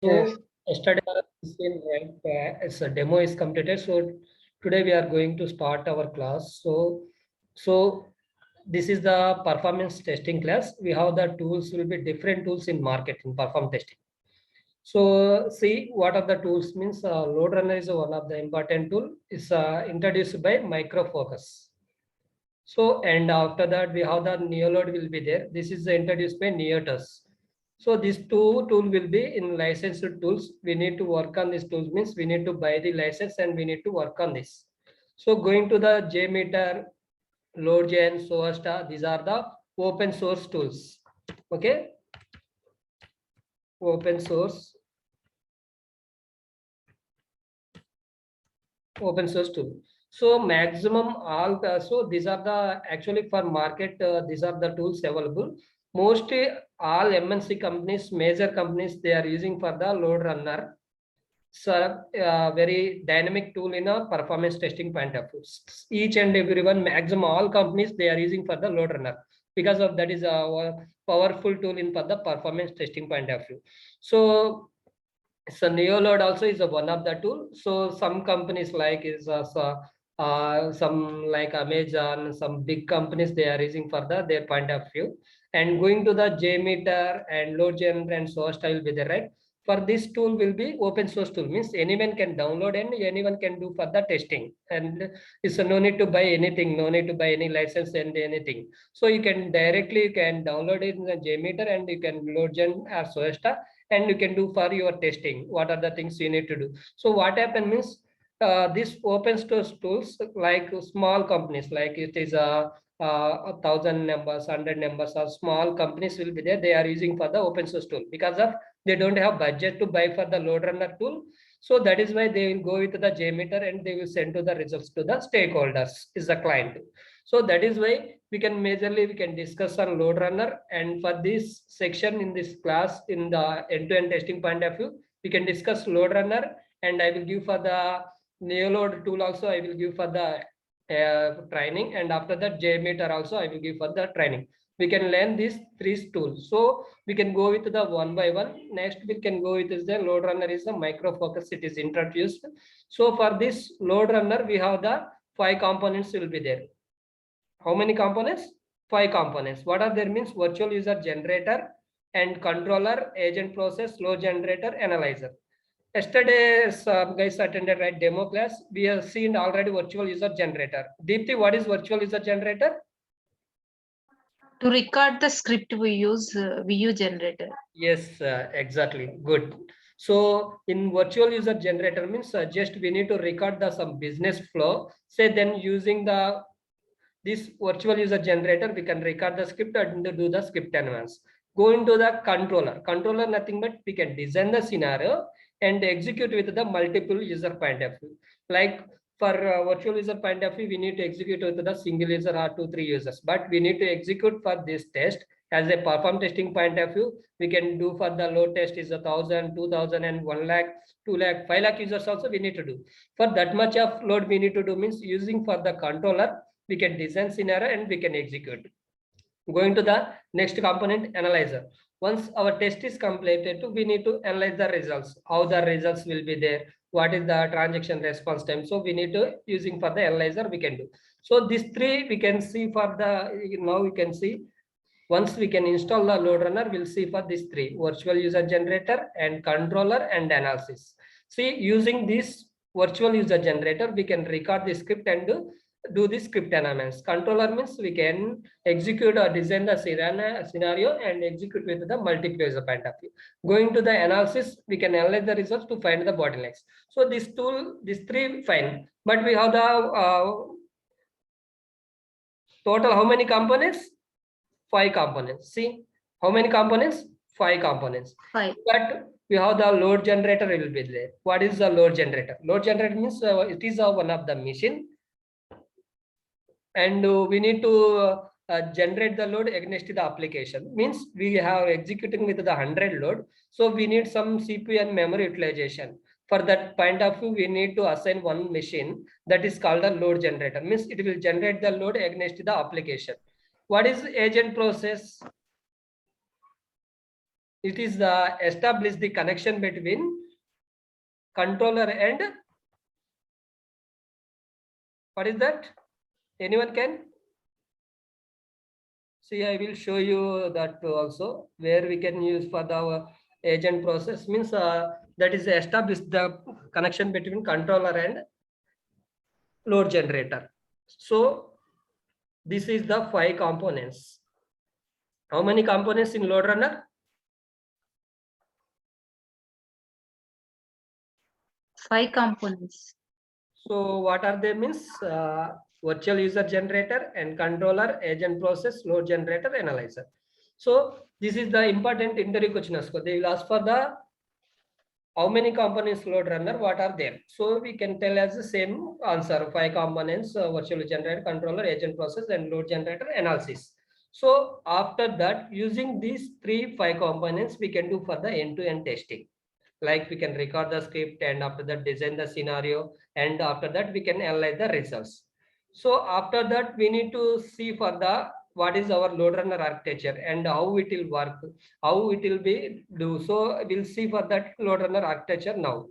Yes. Yesterday, it's a demo is completed. So today we are going to start our class. So this is the performance testing class. We have the tools will be different tools in market in perform testing. So see what are the tools means. Loadrunner is one of the important tool. Is introduced by Micro Focus. So and after that we have the Neoload will be there. This is introduced by Neotus. So these two tool will be in licensed tools. We need to work on these tools means we need to buy the license and we need to work on this. So going to the JMeter, LoadGen, Soasta, these are the open source tools. Okay, open source tool. So maximum all so these are the actually for market these are the tools available. Mostly all MNC companies, major companies, they are using for the Loadrunner. So very dynamic tool in a performance testing point of view. Each and everyone, maximum all companies, they are using for the Loadrunner because of that is a powerful tool in for the performance testing point of view. So Neoload also is a one of the tool. So some companies like is some like Amazon, some big companies they are using for their point of view. And going to the JMeter and LoadGen and source will be there, right? For this tool will be open source tool, means anyone can download and anyone can do for the testing. And it's no need to buy anything, no need to buy any license and anything. So you can directly download it in the JMeter and you can LoadGen or source and you can do for your testing. What are the things you need to do? So what happens means these open source tools like small companies, like it is a 1,000 numbers, 100 numbers, or small companies will be there. They are using for the open source tool because of they don't have budget to buy for the Loadrunner tool. So that is why they will go with the JMeter and they will send to the results to the stakeholders, is the client. So that is why we can discuss on Loadrunner. And for this section in this class, in the end-to-end testing point of view, we can discuss Loadrunner, and I will give for the Neoload tool also. I will give for the training, and after that JMeter also I will give for the training. We can learn these three tools. So we can go with the one by one. Next we can go with the Loadrunner is a Micro Focus. It is introduced. So for this Loadrunner, we have the 5 components will be there. How many components? 5 components. What are there means? Virtual user generator and controller, agent process, load generator, analyzer. Yesterday, some guys attended right demo class. We have seen already virtual user generator. Deepti, what is virtual user generator? To record the script we use VU generator. Yes, exactly. Good. So in virtual user generator means just we need to record the some business flow. Say then using this virtual user generator, we can record the script and do the script advance. Go into the controller. Controller nothing but we can design the scenario and execute with the multiple user point of view. Like for virtual user point of view, we need to execute with the single user or 2-3 users. But we need to execute for this test as a perform testing point of view. We can do for the load test is 1,000, 2,000, and 1 lakh, 2 lakh, 5 lakh users also we need to do. For that much of load we need to do means using for the controller, we can design scenario and we can execute. Going to the next component, analyzer. Once our test is completed, we need to analyze the results, how the results will be there, what is the transaction response time. So we need to using for the analyzer we can do. So these three we can see for the, now we can see once we can install the Loadrunner, we'll see for these three: virtual user generator and controller and analysis. See, using this virtual user generator, we can record the script and do the script analysis. Controller means we can execute or design the scenario and execute with the multiple user point of view. Going to the analysis, we can analyze the results to find the bottlenecks. So this tool, these three fine, but we have the total how many components? 5 components. See how many components? 5 components. 5. But we have the load generator will be there. What is the load generator? Load generator means it is one of the machine, and we need to generate the load against the application. Means we have executing with the 100 load, so we need some CPU and memory utilization. For that point of view, we need to assign one machine that is called a load generator. Means it will generate the load against the application. What is agent process? It is the establish the connection between controller and what is that? Anyone can? See, I will show you that also where we can use for the agent process means that is establish the connection between controller and load generator. So this is the 5 components. How many components in Loadrunner? 5 components. So what are they means? Virtual user generator and controller, agent process, load generator, analyzer. So this is the important interview question. They will ask for the how many components load runner, what are there? So we can tell as the same answer, 5 components, virtual generator, controller, agent process, and load generator analysis. So after that, using these 5 components, we can do for the end-to-end testing. Like we can record the script and after that design the scenario, and after that we can analyze the results. So after that, we need to see for the what is our Loadrunner architecture and how it will work, how it will be do. So we'll see for that Loadrunner architecture now.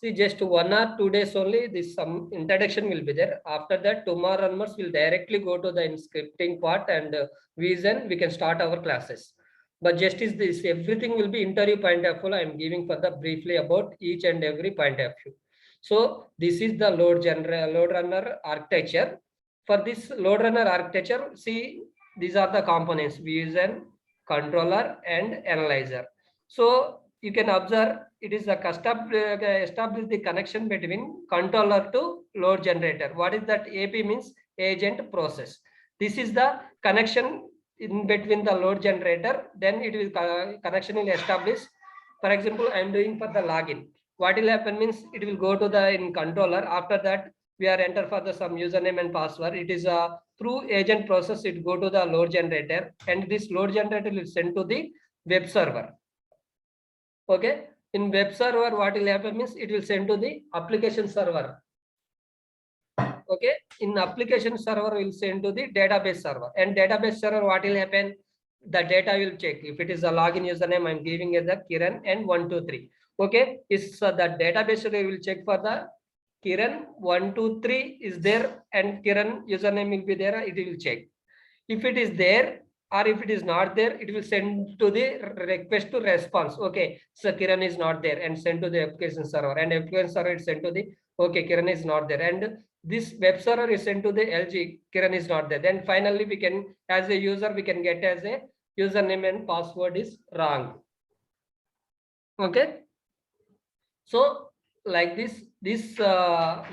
See, just 1 or 2 days only, this some introduction will be there. After that, tomorrow onwards, we'll directly go to the scripting part and vision, we can start our classes. But just is this, everything will be interview point of view. I am giving for the briefly about each and every point of view. So this is the Loadrunner architecture. For this Loadrunner architecture, see, these are the components, vision, controller, and analyzer. So you can observe it is a custom establish the connection between controller to load generator. What is that? AP means agent process. This is the connection in between the load generator. Then it will connection will establish. For example, I am doing for the login. What will happen means it will go to the in controller. After that, we are enter for the some username and password. It is a through agent process. It go to the load generator, and this load generator will send to the web server. Okay, in web server, what will happen means it will send to the application server. Okay, in application server will send to the database server, and database server, what will happen? The data will check if it is a login username. I'm giving as a Kiran and 123. Okay, is the database server will check for the Kiran 123 is there and Kiran username will be there. It will check if it is there. Or if it is not there, it will send to the request to response. Okay, so Kiran is not there and send to the application server, and application server is sent to the okay, Kiran is not there, and this web server is sent to the LG, Kiran is not there. Then finally we can, as a user, we can get as a username and password is wrong. Okay, so like this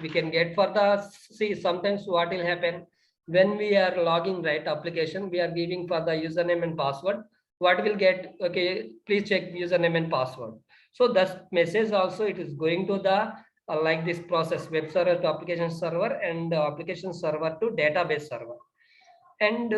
we can get for the see. Sometimes what will happen when we are logging right application, we are giving for the username and password. What will get? Okay, please check username and password. So that message also it is going to the like this process, web server to application server, and application server to database server, and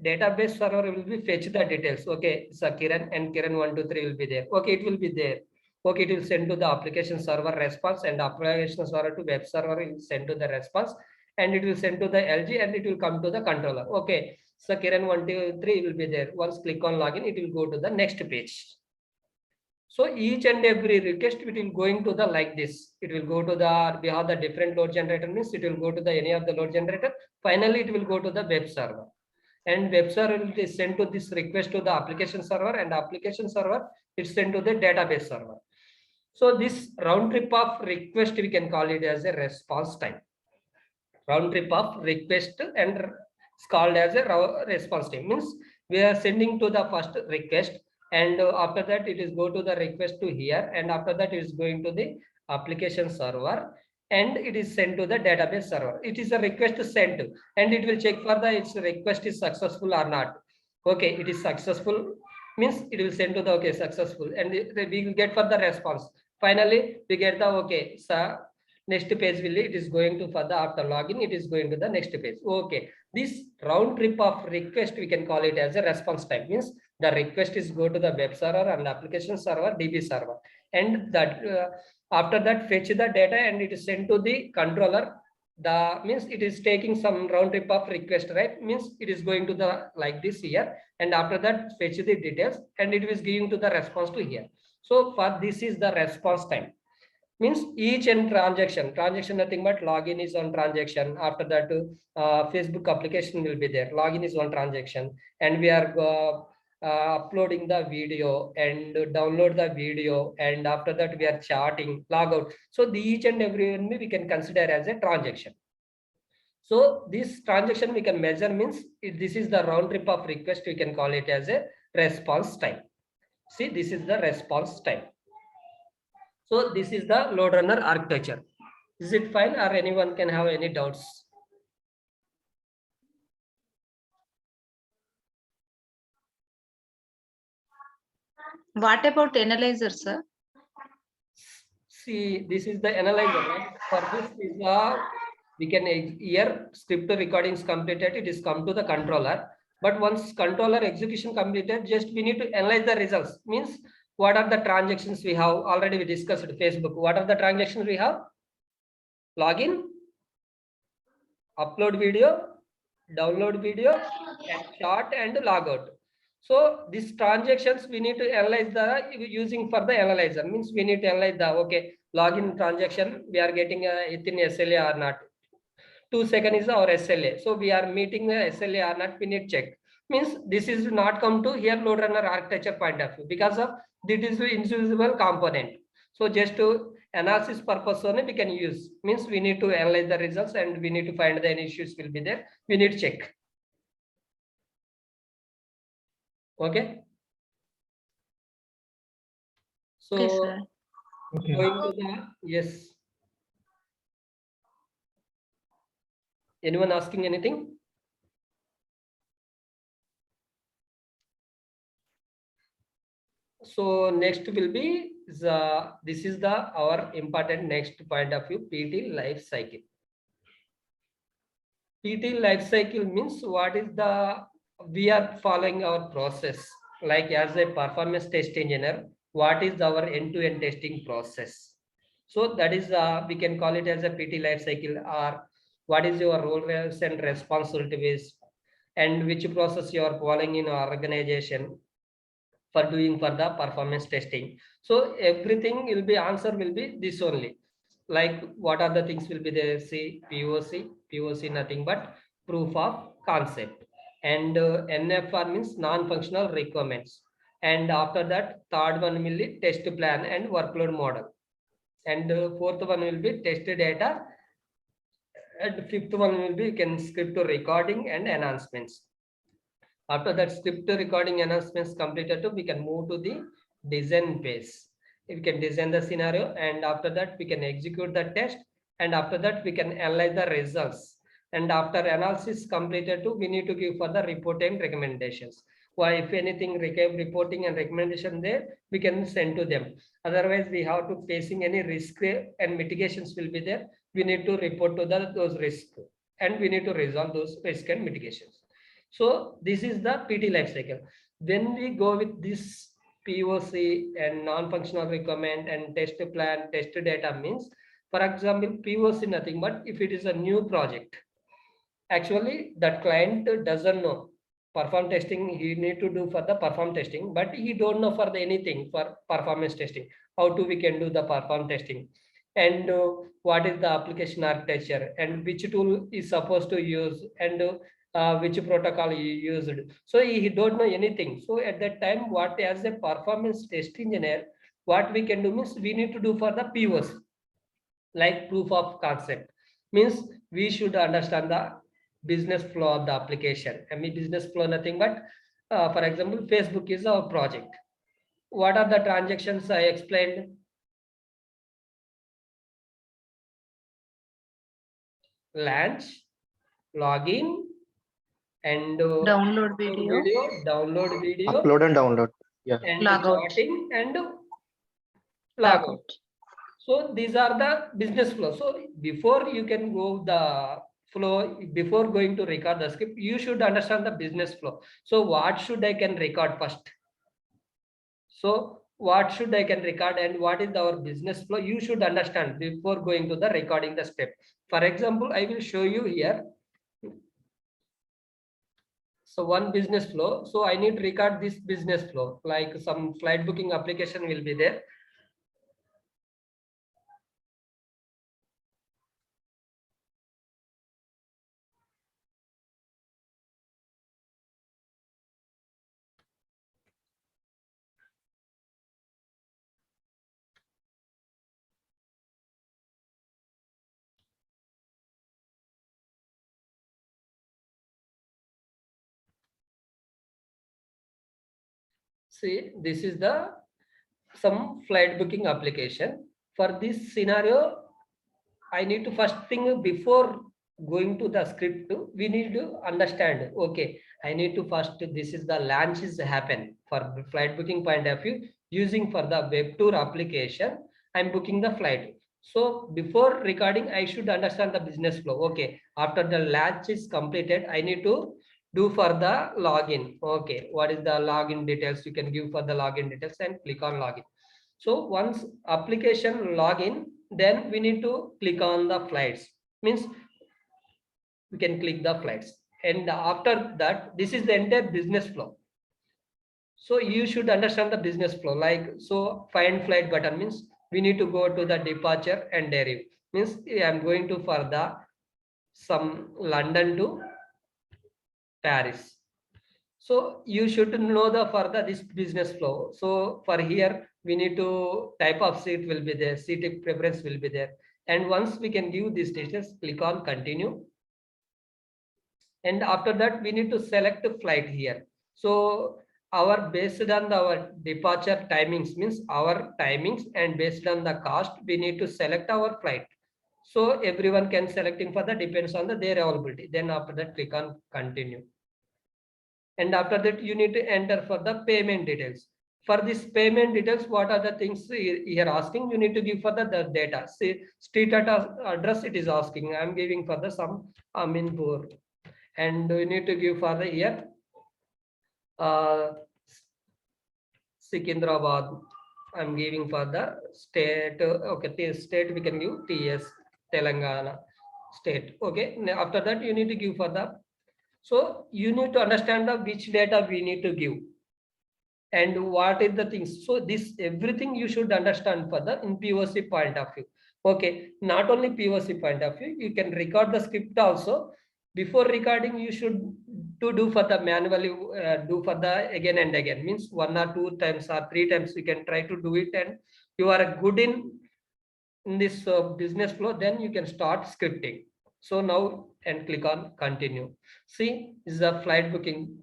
database server will be fetch the details. Okay, so Kiran and Kiran 123 will be there. Okay, it will be there. Okay, it will send to the application server response, and application server to web server will send to the response, and it will send to the LG, and it will come to the controller. Okay, so Kiran 123 will be there. Once click on login, it will go to the next page. So each and every request it will going to the like this. It will go to the, we have the different load generator means it will go to the any of the load generator. Finally, it will go to the web server, and web server will send to this request to the application server, and application server it's sent to the database server. So this round trip of request we can call it as a response time. Round trip of request and it's called as a response time means we are sending to the first request, and after that it is go to the request to here, and after that it is going to the application server, and it is sent to the database server. It is a request sent, and it will check for the its request is successful or not. Okay, it is successful means it will send to the okay successful, and we will get for the response. Finally, we get the okay, so next page will it is going to further after login, it is going to the next page. Okay, this round trip of request we can call it as a response time means the request is go to the web server and application server DB server, and that after that fetch the data and it is sent to the controller. The means it is taking some round trip of request, right? Means it is going to the like this here, and after that fetch the details and it is giving to the response to here. So for this is the response time. Means each and transaction nothing but login is one transaction. After that Facebook application will be there, login is one transaction, and we are uploading the video and download the video, and after that we are chatting, log out. So the each and every one we can consider as a transaction. So this transaction we can measure, means this is the round trip of request, we can call it as a response time. See, this is the response time. So this is the Loadrunner architecture. Is it fine, or anyone can have any doubts? What about analyzer, sir? See, this is the analyzer, right? For this is we can here script recordings completed, it is come to the controller. But once controller execution completed, just we need to analyze the results. Means what are the transactions we have already we discussed Facebook. What are the transactions we have? Login, upload video, download video, and chat and logout. So these transactions we need to analyze the using for the analyzer. Means we need to analyze the okay login transaction we are getting within SLA or not. 2 seconds is our SLA. So we are meeting the SLA or not, we need check. Means this is not come to here Loadrunner architecture point of view because of this is the invisible component. So just to analysis purpose only we can use. Means we need to analyze the results and we need to find the any issues will be there. We need to check. Okay. So Okay, sir. Okay. going to the yes. Anyone asking anything? So next will be this is the our important next point of view, PT life cycle. PT life cycle means what is the we are following our process, like as a performance test engineer, what is our end-to-end testing process. So that is we can call it as a PT life cycle, or what is your roles and responsibilities, and which process you are following in our organization for doing for the performance testing. So everything will be answer will be this only. Like what are the things will be there? See, POC nothing but proof of concept, and NFR means non-functional requirements. And after that, third one will be test plan and workload model, and fourth one will be test data, and fifth one will be can script recording and enhancements. After that script recording announcements completed, we can move to the design phase. We can design the scenario, and after that we can execute the test, and after that we can analyze the results. And after analysis completed, we need to give for the reporting recommendations. Why, if anything reporting and recommendation there, we can send to them. Otherwise, we have to facing any risk and mitigations will be there. We need to report to those risks, and we need to resolve those risk and mitigations. So this is the PT life cycle. When we go with this POC and non-functional requirement and test plan, test data means, for example, POC nothing but if it is a new project, actually that client doesn't know perform testing, he need to do for the perform testing, but he don't know for the anything for performance testing, how to we can do the perform testing, and what is the application architecture and which tool is supposed to use, and which protocol you used. So he don't know anything. So at that time, what as a performance test engineer, what we can do means we need to do for the POC, like proof of concept. Means we should understand the business flow of the application. I mean business flow nothing but for example, Facebook is our project. What are the transactions I explained? Launch, login, and Download video. download video, Upload and download. Yeah. and Logout. chatting and Logout. logout. So these are the business flow. So before you can go the flow, before going to record the script, you should understand the business flow. So what should I can record first? So what should I can record and what is our business flow, you should understand before going to the recording the step. For example, I will show you here. So one business flow. So I need to record this business flow, like some flight booking application will be there. See, this is the some flight booking application. For this scenario, I need to first thing before going to the script, we need to understand, okay, I need to first, this is the launch is happen for the flight booking point of view, using for the web tour application, I'm booking the flight. So before recording, I should understand the business flow. Okay, after the launch is completed, I need to do for the login. Okay, what is the login details? You can give for the login details and click on login. So once application login, then we need to click on the flights. Means we can click the flights. And after that, this is the entire business flow. So you should understand the business flow. Like, so find flight button means we need to go to the departure and derive. Means I'm going to for the some London to Paris. So you should know the further this business flow. So for here, we need to type of seat will be there, seat preference will be there. And once we can give these details, click on continue. And after that, we need to select a flight here. So our based on our departure timings means our timings, and based on the cost, we need to select our flight. So everyone can selecting for the depends on their availability. Then after that, click on continue. And after that, you need to enter for the payment details. For this payment details, what are the things here asking? You need to give for the data. See, street address it is asking. I'm giving for the some Aminpur. And you need to give for the here Sikindrabad. I'm giving for the state. Okay, state we can give TS Telangana state. Okay, after that you need to give for the. So you need to understand the which data we need to give and what is the things. So this everything you should understand for the in POC point of view. Okay, not only POC point of view, you can record the script also. Before recording, you should to do for the manually do for the again and again, means 1 or 2 times or 3 times you can try to do it, and you are good in this business flow, then you can start scripting. So now and click on continue. See, this is a flight booking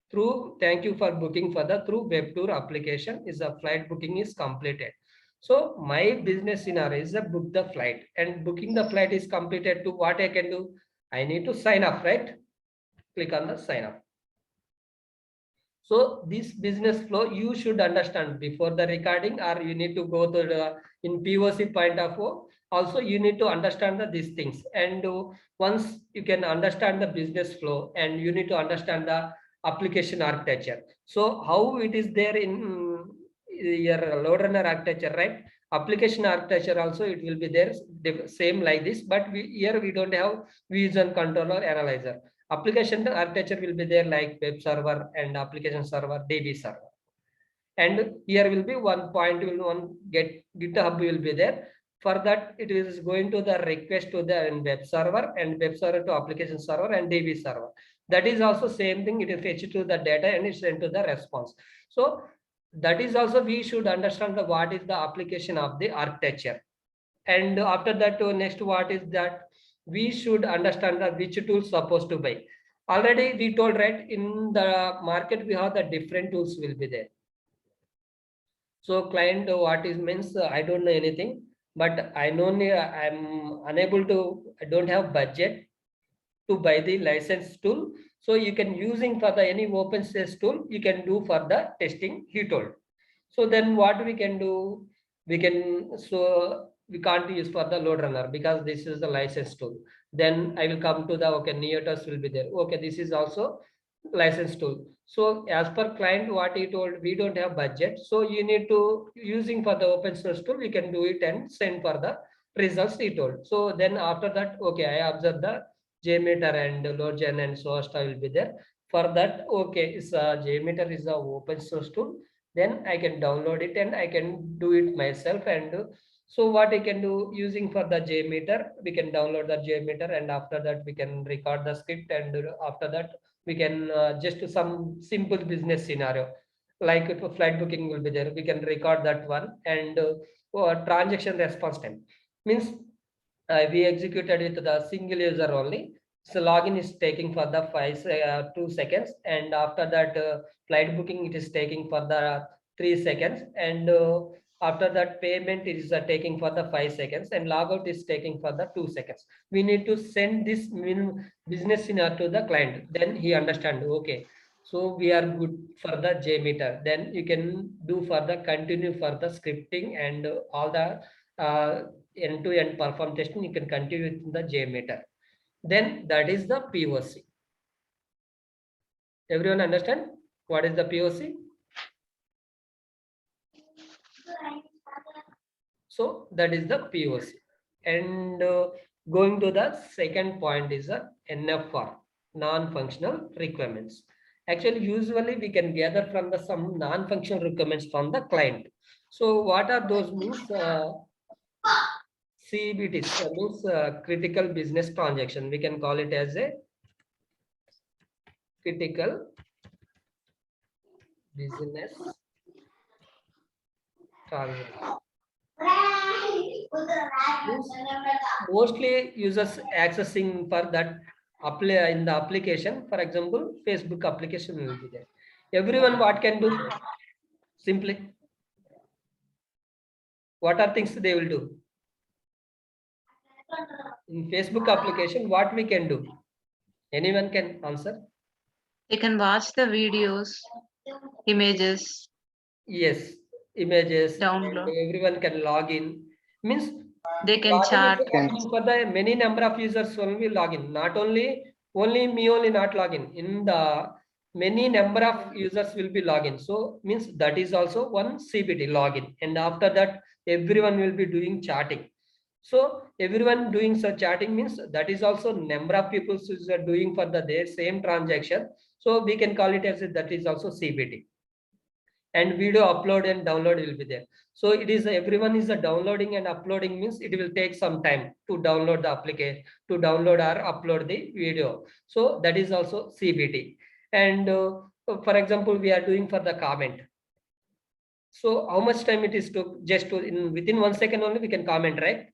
through. Thank you for booking for the through web tour application. Is a flight booking is completed. So my business scenario is a book the flight, and booking the flight is completed. To what I can do, I need to sign up, right? Click on the sign up. So this business flow you should understand before the recording, or you need to go to the in POC point of view. Also, you need to understand these things. And once you can understand the business flow, and you need to understand the application architecture. So how it is there in your Loadrunner architecture, right? Application architecture also it will be there same like this, but here we don't have vision controller analyzer. Application architecture will be there like web server and application server, DB server. And here will be one point will one GitHub will be there. For that, it is going to the request to the web server, and web server to application server and DB server. That is also same thing. It is fetched to the data and it's sent to the response. So that is also we should understand the what is the application of the architecture. And after that, next what is that we should understand the which tools supposed to buy. Already we told, right, in the market we have the different tools will be there. So client what is means I don't know anything, but I know I'm unable to, I don't have budget to buy the license tool. So you can using for the any open source tool, you can do for the testing, he told. So then what we can do, we can, so we can't use for the Loadrunner because this is the license tool. Then I will come to the, okay, Neotos will be there. Okay, this is also license tool. So as per client, what he told, we don't have budget. So you need to using for the open source tool, we can do it and send for the results he told. So then after that, okay, I observe the JMeter and load gen and source will be there. For that, okay, is JMeter is a open source tool. Then I can download it and I can do it myself. And so what I can do using for the JMeter, we can download the JMeter and after that we can record the script and after that we can just do some simple business scenario like if a flight booking will be there, we can record that one. And transaction response time means we executed with the single user only. So login is taking for the 2 seconds, and after that flight booking it is taking for the 3 seconds, and after that payment is taking for the 5 seconds, and logout is taking for the 2 seconds. We need to send this business scenario to the client, then he understand, okay, so we are good for the JMeter. Then you can do for the continue for the scripting and all the end-to-end perform testing, you can continue with the JMeter. Then that is the POC. Everyone understand what is the POC? So that is the POC. And going to the second point is the NFR, non-functional requirements. Actually, usually we can gather from the some non-functional requirements from the client. So what are those means? CBTs, means critical business transaction. We can call it as a critical business transaction. Mostly users accessing for that apply in the application. For example, Facebook application will be there. Everyone what can do? Simply, what are things they will do? In Facebook application, what we can do? Anyone can answer? They can watch the videos, images, Yes, images, download. and everyone can log in. Means They can login is chat. happening for the many number of users only login. Not only me only not login. In the many number of users will be login. So means that is also one CBT login. And after that, everyone will be doing chatting. So everyone doing such chatting means that is also number of people who are doing for the their same transaction. So we can call it as that is also CBT. And video upload and download will be there. So it is everyone is downloading and uploading means it will take some time to download the application, to download or upload the video. So that is also CBT. And for example, we are doing for the comment. So how much time it is took? Just to in within 1 second only we can comment, right?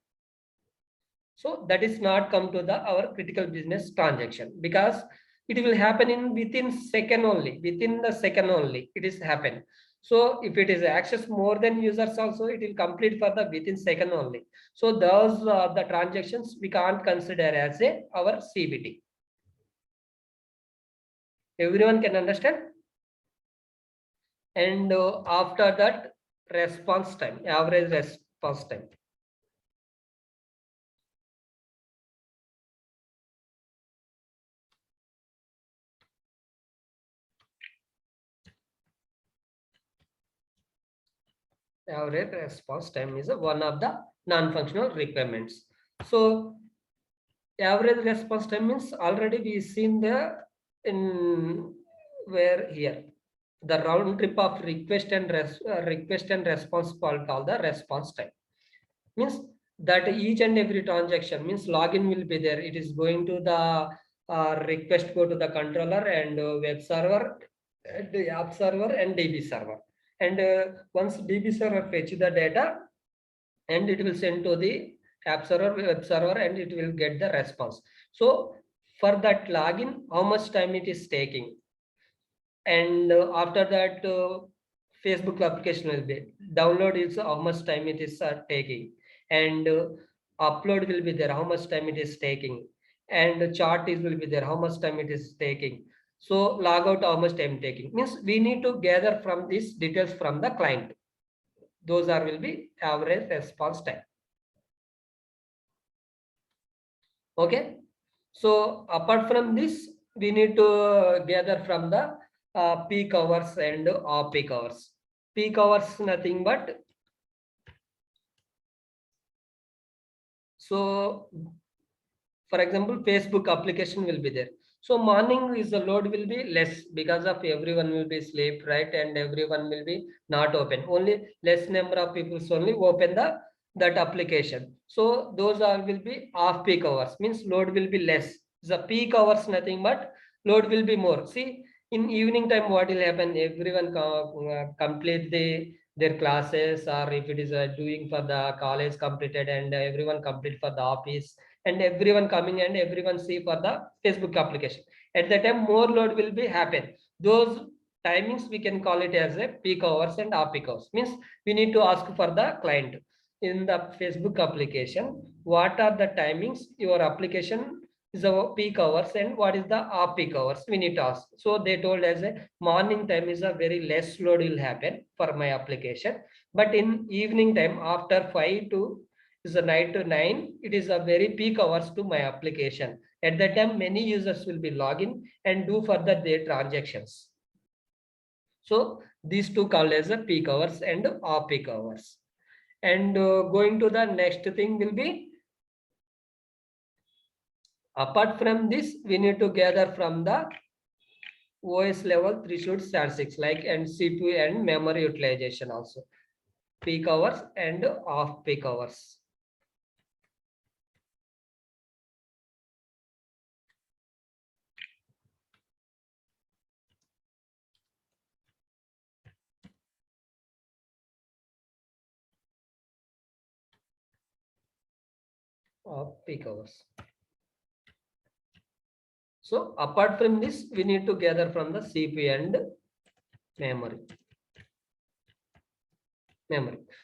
So that is not come to the our critical business transaction, because it will happen in within second only, within the second only it is happen. So if it is access more than users also, it will complete for the within second only. So those the transactions we can't consider as a our CBT. Everyone can understand. And after that, response time, average response time. Average response time is one of the non-functional requirements. So average response time means already we seen the in where here the round trip of request and response called the response time. Means that each and every transaction means login will be there. It is going to the request go to the controller and web server, the app server and DB server. And once DB server fetch the data, and it will send to the app server, web server, and it will get the response. So for that login, how much time it is taking? And after that, Facebook application will be download is how much time it is taking, and upload will be there, how much time it is taking, and chart is will be there, how much time it is taking. So log out how much time taking means we need to gather from these details from the client. Those are will be average response time. Okay. So apart from this, we need to gather from the peak hours and off peak hours. Peak hours nothing but, so for example, Facebook application will be there. So morning is the load will be less because of everyone will be sleep, right? And everyone will be not open. Only less number of people only open that application. So those are will be off peak hours, means load will be less. The peak hours nothing but load will be more. See, in evening time what will happen? Everyone complete their classes, or if it is doing for the college completed, and everyone complete for the office, and everyone coming and everyone see for the Facebook application. At that time, more load will be happen. Those timings we can call it as a peak hours and off peak hours. Means we need to ask for the client in the Facebook application, what are the timings your application is a peak hours and what is the off peak hours, we need to ask. So they told as a morning time is a very less load will happen for my application, but in evening time after 5 to is a 9 to 9, it is a very peak hours to my application. At that time, many users will be login and do further their transactions. So these two called as a peak hours and off peak hours. And going to the next thing will be, apart from this, we need to gather from the OS level 3 should start 6, like, and CPU and memory utilization also. Peak hours and off peak hours. Of peak hours. So apart from this, we need to gather from the CPU and memory.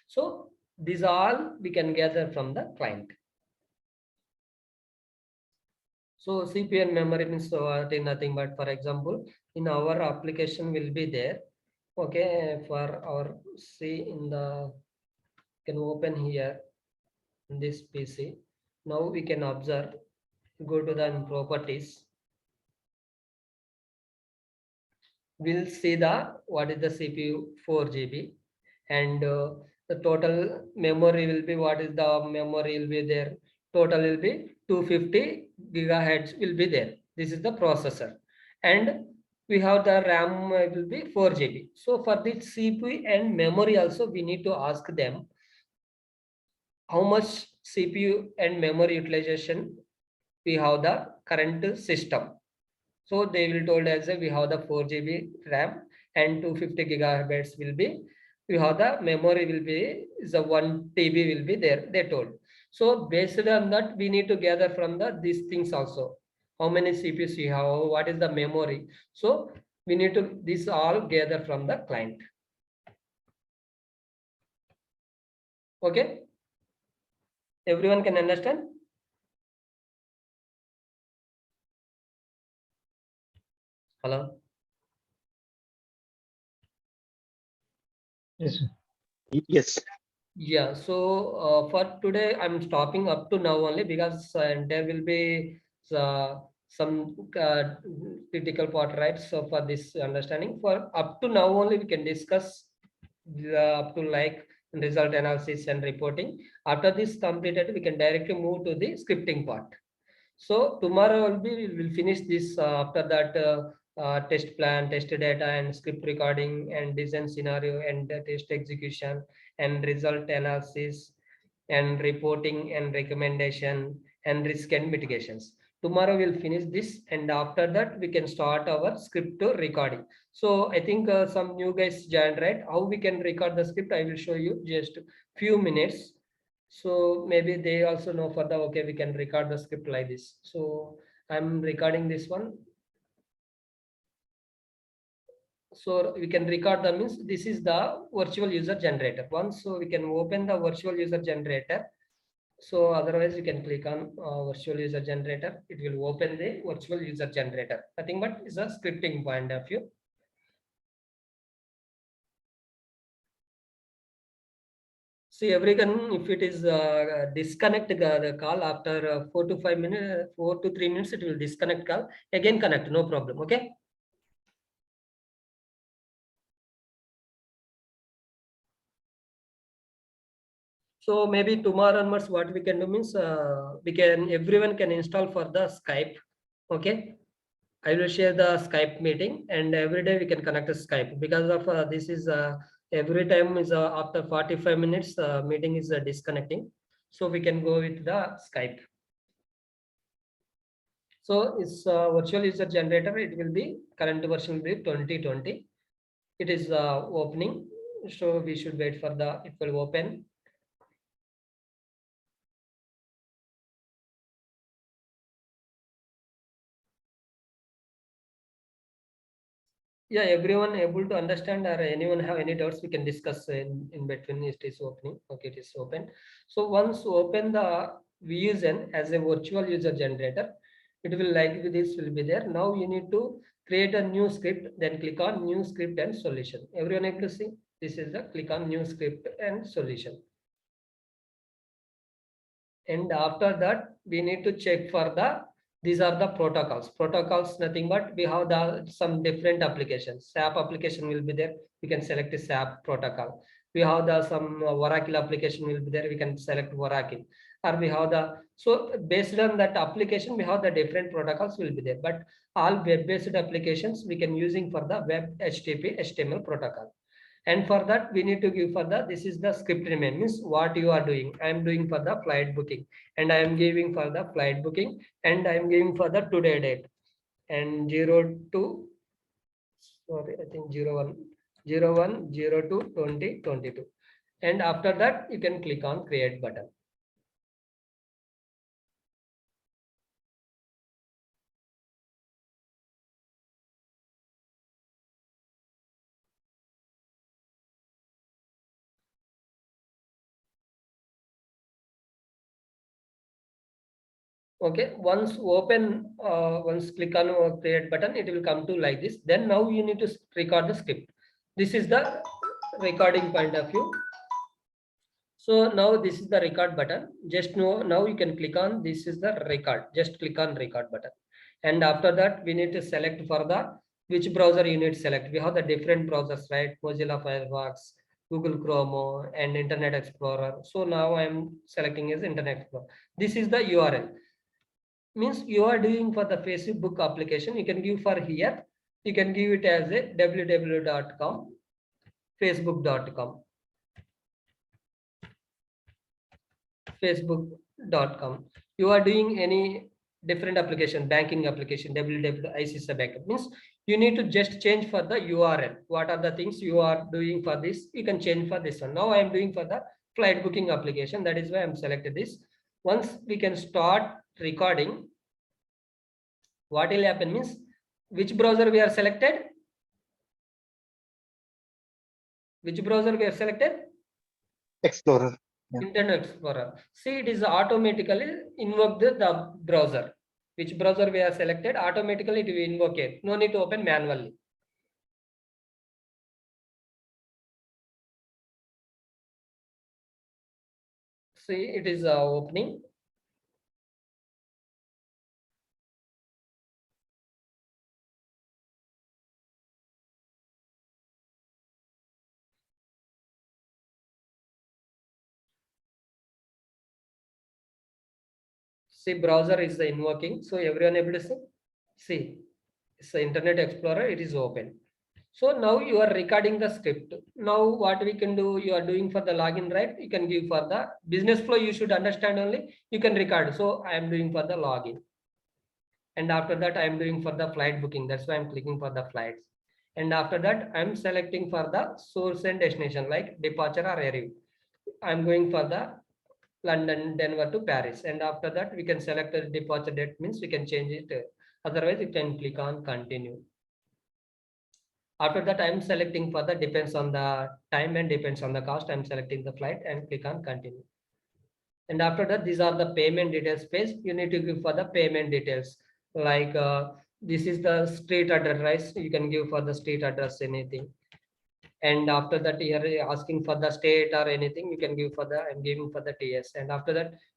So these all we can gather from the client. So CPU and memory means nothing but, for example, in our application will be there. Okay, for our see in the, can open here in this PC. Now we can observe, go to the properties. We'll see the what is the CPU 4 GB, and the total memory will be, what is the memory will be there, total will be 250 gigahertz will be there. This is the processor, and we have the RAM will be 4 GB. So for this CPU and memory also we need to ask them how much CPU and memory utilization we have the current system. So they will told as we have the 4 GB RAM and 250 gigabytes will be, we have the memory will be, is a 1 TB will be there, they told. So based on that, we need to gather from the these things also. How many CPUs you have, what is the memory. So we need to, this all gather from the client. Okay. Everyone can understand? Hello. Yes. Yes. Yeah, so for today, I'm stopping up to now only, because there will be some critical part, right? So for this understanding, for up to now only, we can discuss up to like result analysis and reporting. After this completed, we can directly move to the scripting part. So tomorrow will be, we will finish this. After that, test plan, test data, and script recording, and design scenario, and test execution, and result analysis, and reporting, and recommendation, and risk and mitigations. Tomorrow we'll finish this, and after that we can start our script recording. So I think some new guys joined, right? How we can record the script, I will show you just few minutes. So maybe they also know for the, okay, we can record the script like this. So I'm recording this one. So we can record the, means this is the virtual user generator one. So we can open the virtual user generator. So otherwise you can click on virtual user generator. It will open the virtual user generator. Nothing but is a scripting point of view. See, everyone, if it is disconnect the call after 4 to 3 minutes, it will disconnect call. Again connect, no problem. Okay. So maybe tomorrow onwards, what we can do means everyone can install for the Skype. Okay. I will share the Skype meeting, and every day we can connect to Skype because of this is every time is after 45 minutes meeting is disconnecting. So we can go with the Skype. So it's virtual user generator. It will be current version will be 2020. It is opening. So we should wait for the, it will open. Yeah, everyone able to understand, or anyone have any doubts, we can discuss in between. It is opening. Okay, it is open. So once open the VUSN as a virtual user generator, it will like this will be there. Now you need to create a new script, then click on new script and solution. Everyone able to see? This is the click on new script and solution. And after that, we need to check for the, these are the protocols. Protocols, nothing but we have the some different applications. SAP application will be there. We can select the SAP protocol. We have the some Oracle application will be there. We can select Oracle. Or we have the, so based on that application, we have the different protocols will be there. But all web-based applications we can using for the web HTTP HTML protocol. And for that, we need to give for the, this is the script name, means what you are doing. I am doing for the flight booking, and I am giving for the flight booking, and I am giving for the today date, and 02, sorry, I think 01/01/02/2022. And after that, you can click on create button. Okay, once open, once click on create button, it will come to like this. Then now you need to record the script. This is the recording point of view. So now this is the record button. Just now you can click on, this is the record. Just click on record button. And after that, we need to select for the, which browser you need to select. We have the different browsers, right? Mozilla Firefox, Google Chrome, and Internet Explorer. So now I'm selecting as Internet Explorer. This is the URL. Means you are doing for the Facebook application. You can give for here. You can give it as a www.com, facebook.com. facebook.com. You are doing any different application, banking application, www.ICICI backup, means you need to just change for the URL. What are the things you are doing for this? You can change for this one. Now I am doing for the flight booking application. That is why I'm selected this. Once we can start recording, what will happen means, which browser we are selected? Which browser we are selected? Explorer. Yeah. Internet Explorer. See, it is automatically invoke the browser. Which browser we have selected, automatically it will invoke it. No need to open manually. See, it is opening. See, browser is the invoking. So everyone able to see? See, it's the Internet Explorer, it is open. So now you are recording the script. Now what we can do, you are doing for the login, right? You can give for the business flow, you should understand only, you can record. So I am doing for the login. And after that, I am doing for the flight booking. That's why I'm clicking for the flights. And after that, I'm selecting for the source and destination, like departure or arrival. I'm going for the London, Denver to Paris. And after that, we can select the departure date, means we can change it. Otherwise, you can click on continue. After that, I'm selecting for the, depends on the time and depends on the cost. I'm selecting the flight and click on continue. And after that, these are the payment details page. You need to give for the payment details. Like this is the street address, right? You can give for the street address, anything. and after that you are asking for the state or anything, you can give for the, I'm giving for the TS, and after that